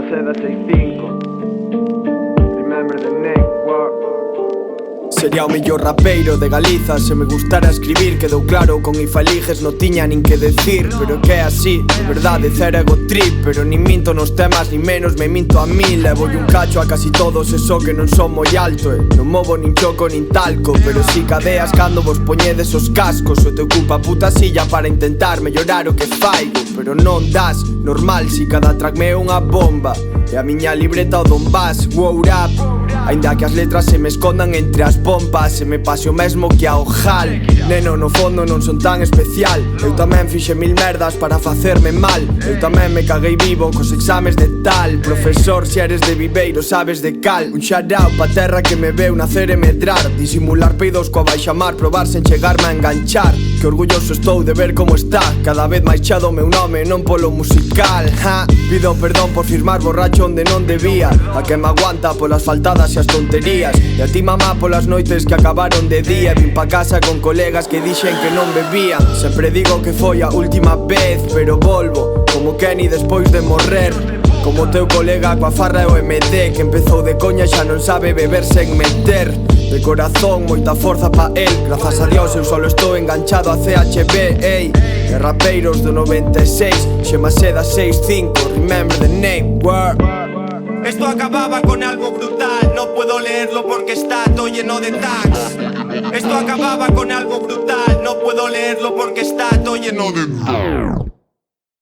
Seda 65. Remember the name, what? Sería o mellor rapeiro de Galiza se me gustara escribir. Quedou claro, con infaliges non tiña nin que decir. Pero que é así, de verdade, cero ego trip. Pero nin minto nos temas, nin menos me minto a mí. Levo un cacho a casi todos, eso que non son moi alto, non movo nin choco nin talco. Pero si cadeas cando vos poñedes os cascos. O te ocupa a puta silla para intentar mellorar o que faigo. Pero non das, normal si cada track me é unha bomba. E a miña libreta o Donbass, wow rap. Ainda que as letras se me escondan entre as pompas, se me pase o mesmo que ao Hal. Neno, no fondo non son tan especial. Eu tamén fixe mil merdas para facerme mal. Eu tamén me caguei vivo cos exames de tal. Profesor, se eres de Viveiro sabes de cal. Un xarao pa terra que me veu nacer e medrar. Disimular peidos coa baixamar, probar sen chegarme a enganchar. Que orgulloso estou de ver como está cada vez máis chado o meu nome, non polo musical. Pido perdón por firmar borracho onde non debía. A que me aguanta polas faltadas e as tonterías. E a ti mamá polas noites que acabaron de día. Vin pa casa con colegas que dixen que non bebían. Sempre digo que foi a última vez, pero volvo como Kenny despois de morrer. Como teu colega coa farra e o MD, que empezou de coña e xa non sabe beber sen meter. De corazón, moita forza pa el. Grazas a Dios eu solo estou enganchado a CHB, ey. E rapeiros do 96, Xema Seda 65, remember the name, word. Esto acababa con algo brutal, no puedo leerlo porque está todo lleno de tags. Esto acababa con algo brutal, no puedo leerlo porque está todo lleno de...